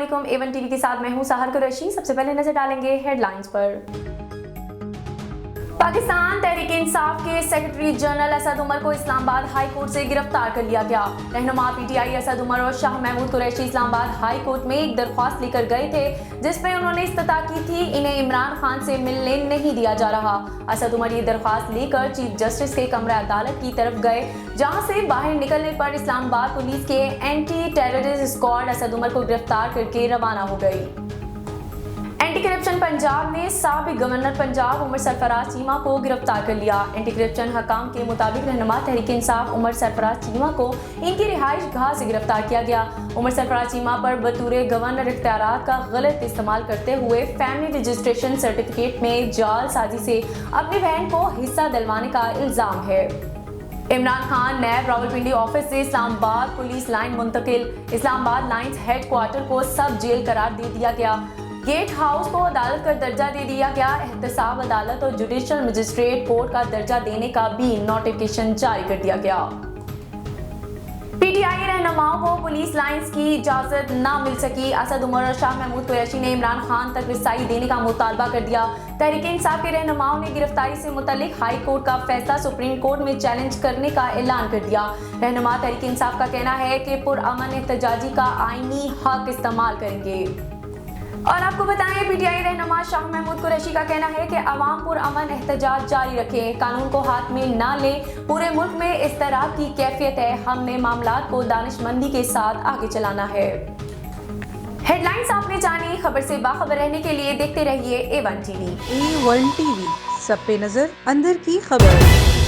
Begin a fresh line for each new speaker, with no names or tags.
अस्सलामुअलैकुम। A1 TV के साथ मैं हूं साहर कुरैशी। सबसे पहले नजर डालेंगे हेडलाइंस पर। पाकिस्तान तहरीक इंसाफ के सेक्रेटरी जनरल असद उमर को इस्लामाबाद हाई कोर्ट से गिरफ्तार कर लिया गया। रहनुमा PTI असद उमर और शाह महमूद कुरैशी इस्लामाबाद हाई कोर्ट में एक दरख्वास्त लेकर गए थे जिसमें उन्होंने इस्तता की थी इन्हें इमरान खान से मिलने नहीं दिया जा रहा। असद उमर ये दरख्वास्त लेकर चीफ जस्टिस के कमरा अदालत की तरफ गए, जहां से बाहर निकलने पर इस्लामाबाद पुलिस के anti terrorist squad Asad Umar को गिरफ्तार करके रवाना हो गई। एंटी करप्शन पंजाब ने साबिक गवर्नर पंजाब उमर सरफराज चीमा को गिरफ्तार कर लिया। एंटी करप्शन हकाम के मुताबिक रहनुमा तहरीक इंसाफ उमर सरफराज चीमा को इनकी रिहाइश गाह से गिरफ्तार किया गया। उमर सरफराज चीमा पर बतौर गवर्नर इख्तियारात का गलत इस्तेमाल करते हुए फैमिली रजिस्ट्रेशन सर्टिफिकेट में जाल साजी से अपनी बहन को हिस्सा दिलवाने का इल्जाम है। इमरान खान नैब रावलपिंडी ऑफिस से इस्लामाबाद पुलिस लाइन मुंतकिल। इस्लामाबाद लाइन्स हेड क्वार्टर को सब जेल करार दे दिया गया। गेट हाउस को अदालत का दर्जा दे दिया गया। एहतसाब अदालत और जुडिशल मजिस्ट्रेट कोर्ट का दर्जा देने का भी नोटिफिकेशन जारी कर दिया गया। PTI रहनुमाओं को पुलिस लाइन्स की इजाजत न मिल सकी। असद उमर और शाह महमूद कुरैशी ने इमरान खान तक रसाई देने का मुतालबा कर दिया। तहरीक इंसाफ के रहनुमाओं ने गिरफ्तारी से मुतल्लिक हाई कोर्ट का फैसला सुप्रीम कोर्ट में चैलेंज करने का ऐलान कर दिया। रहनुमा तहरीक इंसाफ का कहना है कि पुरअमन एहतजाजी का आईनी हक इस्तेमाल करेंगे। और आपको बताएं, PTI रहनुमा शाह महमूद कुरैशी का कहना है कि अवाम पुरअमन एहतजाज जारी रखें, कानून को हाथ में ना लें। पूरे मुल्क में इज़्तिराब की कैफियत है, हमने मामलात को दानिशमंदी के साथ आगे चलाना है। हेडलाइंस आपने जानी, खबर से बाखबर रहने के लिए देखते रहिए A1 टीवी।
A1 टीवी, सब पे नजर, अंदर की खबर।